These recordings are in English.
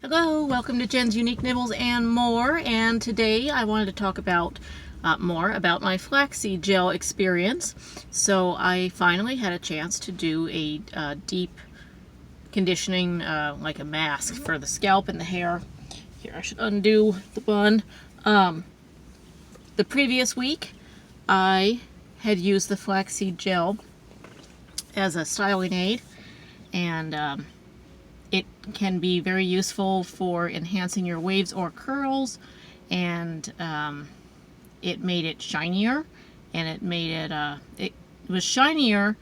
Hello, welcome to Jen's Unique Nibbles and More, and today I wanted to talk about more about my flaxseed gel experience. So I finally had a chance to do a deep conditioning, like a mask for the scalp and the hair. Here, I should undo the bun. The previous week I had used the flaxseed gel as a styling aid, and it can be very useful for enhancing your waves or curls, and it made it shinier, and it was shinier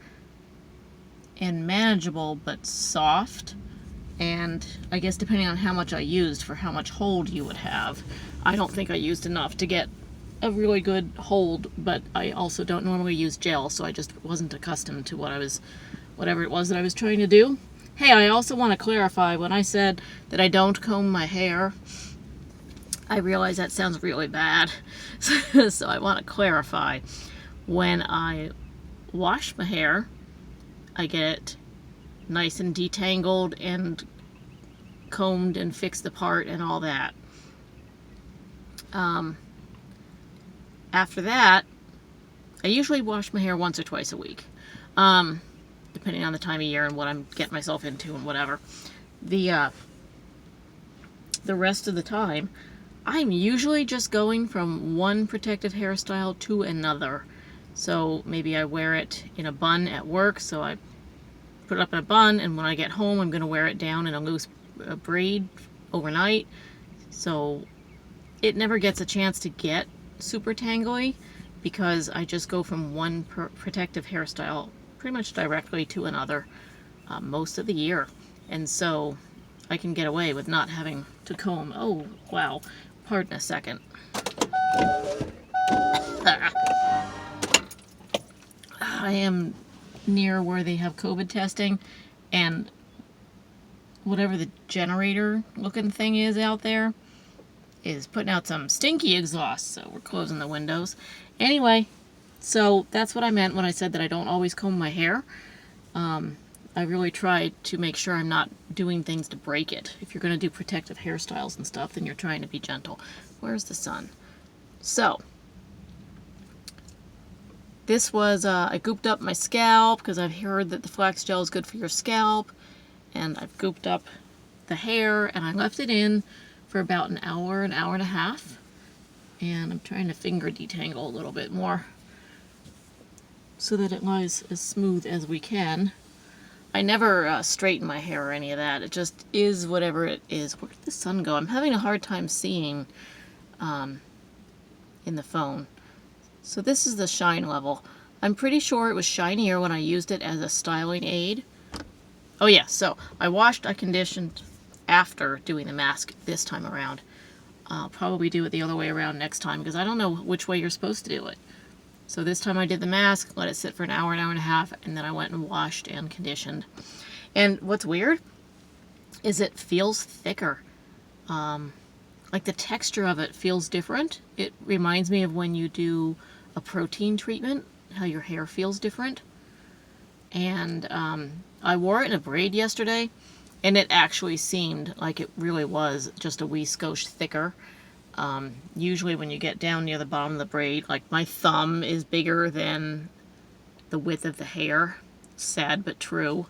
and manageable but soft, and I guess depending on how much I used for how much hold you would have. I don't think I used enough to get a really good hold, but I also don't normally use gel, so I just wasn't accustomed to whatever it was that I was trying to do. Hey, I also want to clarify, when I said that I don't comb my hair, I realize that sounds really bad. So I want to clarify. When I wash my hair, I get it nice and detangled and combed and fixed apart and all that. After that, I usually wash my hair once or twice a week. Depending on the time of year and what I'm getting myself into and whatever. The rest of the time, I'm usually just going from one protective hairstyle to another. So maybe I wear it in a bun at work, so I put it up in a bun, and when I get home I'm going to wear it down in a loose braid overnight. So it never gets a chance to get super tangly because I just go from one protective hairstyle pretty much directly to another most of the year, and so I can get away with not having to comb. Oh wow, pardon a second. I am near where they have COVID testing, and whatever the generator looking thing is out there is putting out some stinky exhaust, so we're closing the windows. Anyway, so that's what I meant when I said that I don't always comb my hair. I really try to make sure I'm not doing things to break it. If you're going to do protective hairstyles and stuff, then you're trying to be gentle. Where's the sun? So, this was, I gooped up my scalp because I've heard that the flax gel is good for your scalp. And I've gooped up the hair, and I left it in for about an hour and a half. And I'm trying to finger detangle a little bit more so that it lies as smooth as we can. I never straighten my hair or any of that. It just is whatever it is. Where did the sun go? I'm having a hard time seeing in the phone. So this is the shine level. I'm pretty sure it was shinier when I used it as a styling aid. Oh yeah, so I conditioned after doing the mask this time around. I'll probably do it the other way around next time because I don't know which way you're supposed to do it. So this time I did the mask, let it sit for an hour and a half, and then I went and washed and conditioned. And what's weird is it feels thicker. Like the texture of it feels different. It reminds me of when you do a protein treatment, how your hair feels different. And I wore it in a braid yesterday, and it actually seemed like it really was just a wee skosh thicker. Usually when you get down near the bottom of the braid, like my thumb is bigger than the width of the hair. Sad but true.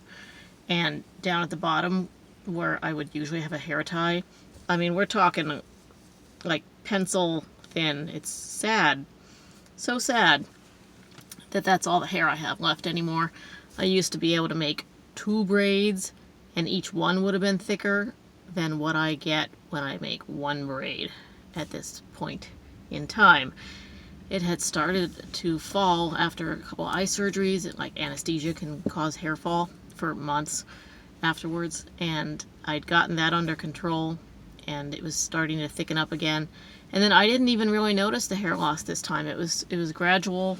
And down at the bottom where I would usually have a hair tie, I mean, we're talking like pencil thin. It's sad. So sad that that's all the hair I have left anymore. I used to be able to make 2 braids, and each one would have been thicker than what I get when I make 1 braid at this point in time. It had started to fall after a couple eye surgeries. Like anesthesia can cause hair fall for months afterwards, and I'd gotten that under control, and it was starting to thicken up again. And then I didn't even really notice the hair loss this time. It was gradual,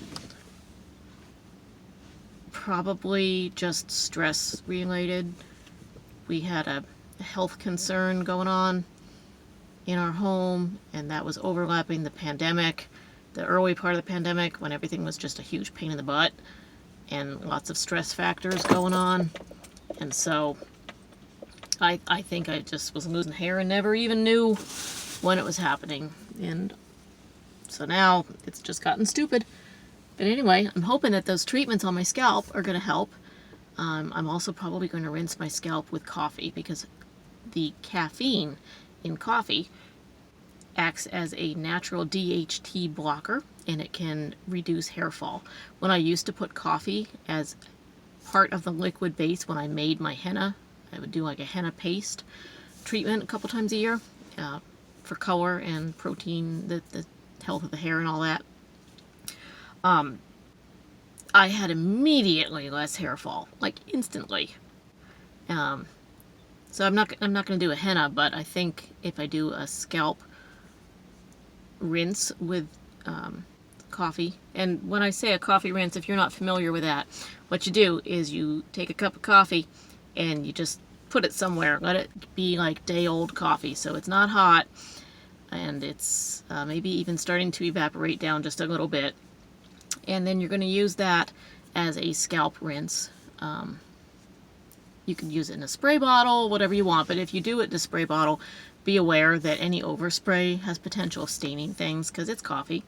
probably just stress related. We had a health concern going on in our home, and that was overlapping the pandemic, the early part of the pandemic when everything was just a huge pain in the butt and lots of stress factors going on. And so I think I just was losing hair and never even knew when it was happening. And so now it's just gotten stupid. But anyway, I'm hoping that those treatments on my scalp are going to help. I'm also probably going to rinse my scalp with coffee because the caffeine in coffee acts as a natural DHT blocker and it can reduce hair fall. When I used to put coffee as part of the liquid base when I made my henna, I would do like a henna paste treatment a couple times a year for color and protein, the health of the hair and all that. I had immediately less hair fall, like instantly. So I'm not going to do a henna, but I think if I do a scalp rinse with coffee, and when I say a coffee rinse, if you're not familiar with that, what you do is you take a cup of coffee and you just put it somewhere. Let it be like day-old coffee, so it's not hot, and it's maybe even starting to evaporate down just a little bit. And then you're going to use that as a scalp rinse. You can use it in a spray bottle, whatever you want, but if you do it in a spray bottle, be aware that any overspray has potential of staining things because it's coffee.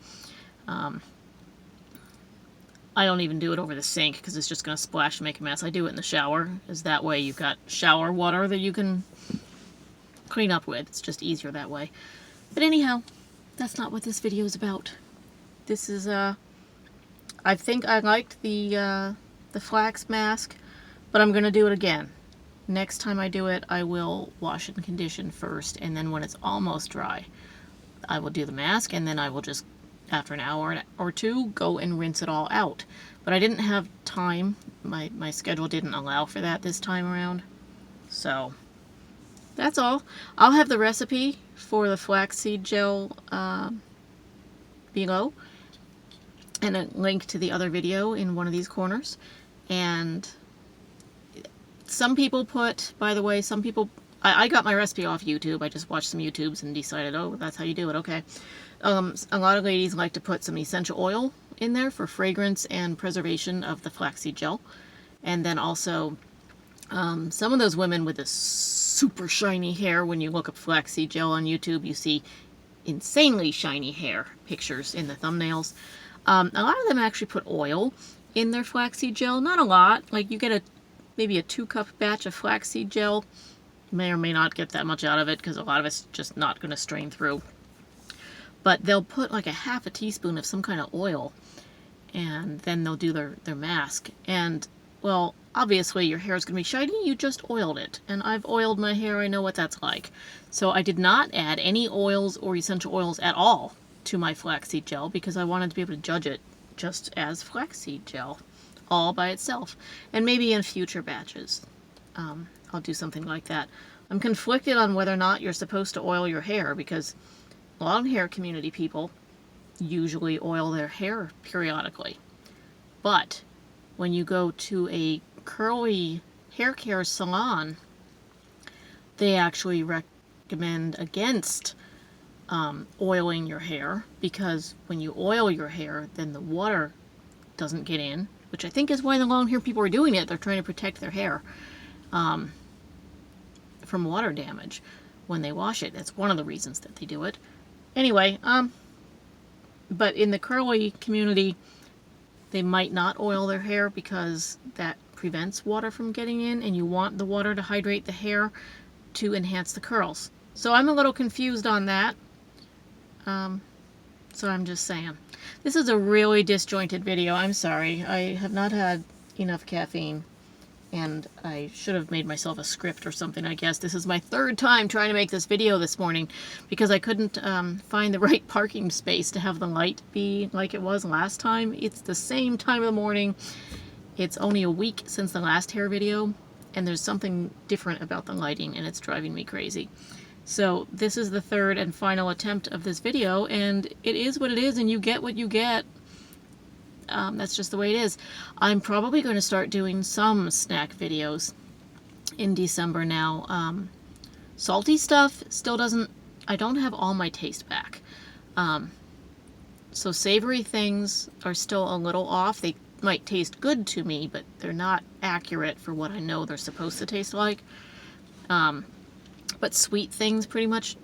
I don't even do it over the sink because it's just going to splash and make a mess. I do it in the shower, as that way you've got shower water that you can clean up with. It's just easier that way. But anyhow, that's not what this video is about. This is I think I liked the flax mask, but I'm going to do it again. Next time I do it, I will wash and condition first, and then when it's almost dry, I will do the mask, and then I will just, after an hour or two, go and rinse it all out. But I didn't have time. My schedule didn't allow for that this time around. So, that's all. I'll have the recipe for the flaxseed gel below, and a link to the other video in one of these corners. And some people put, by the way, I got my recipe off YouTube. I just watched some YouTubes and decided, oh, that's how you do it, okay. A lot of ladies like to put some essential oil in there for fragrance and preservation of the flaxseed gel. And then also, some of those women with the super shiny hair, when you look up flaxseed gel on YouTube, you see insanely shiny hair pictures in the thumbnails. A lot of them actually put oil in their flaxseed gel. Not a lot. Like you get maybe a 2-cup batch of flaxseed gel. You may or may not get that much out of it because a lot of it's just not going to strain through. But they'll put like a half a teaspoon of some kind of oil, and then they'll do their mask. And, well, obviously your hair is going to be shiny. You just oiled it. And I've oiled my hair. I know what that's like. So I did not add any oils or essential oils at all to my flaxseed gel because I wanted to be able to judge it just as flaxseed gel all by itself. And maybe in future batches I'll do something like that. I'm conflicted on whether or not you're supposed to oil your hair because long hair community people usually oil their hair periodically. But when you go to a curly hair care salon, they actually recommend against oiling your hair because when you oil your hair, then the water doesn't get in, which I think is why the long hair people are doing it. They're trying to protect their hair from water damage when they wash it. That's one of the reasons that they do it. Anyway, but in the curly community, they might not oil their hair because that prevents water from getting in, and you want the water to hydrate the hair to enhance the curls. So I'm a little confused on that. So I'm just saying. This is a really disjointed video. I'm sorry. I have not had enough caffeine, and I should have made myself a script or something, I guess. This is my third time trying to make this video this morning because I couldn't find the right parking space to have the light be like it was last time. It's the same time of the morning. It's only a week since the last hair video, and there's something different about the lighting, and it's driving me crazy. So this is the third and final attempt of this video, and it is what it is, and you get what you get. That's just the way it is. I'm probably going to start doing some snack videos in December now. Salty stuff still doesn't, I don't have all my taste back. So savory things are still a little off. They might taste good to me, but they're not accurate for what I know they're supposed to taste like. But sweet things pretty much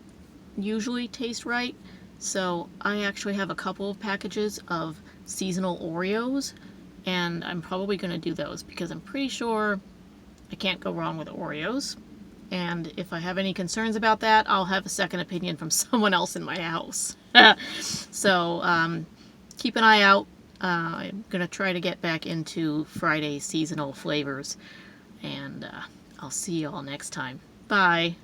usually taste right. So I actually have a couple of packages of seasonal Oreos, and I'm probably going to do those because I'm pretty sure I can't go wrong with Oreos. And if I have any concerns about that, I'll have a second opinion from someone else in my house. So keep an eye out. I'm going to try to get back into Friday seasonal flavors. And I'll see you all next time. Bye.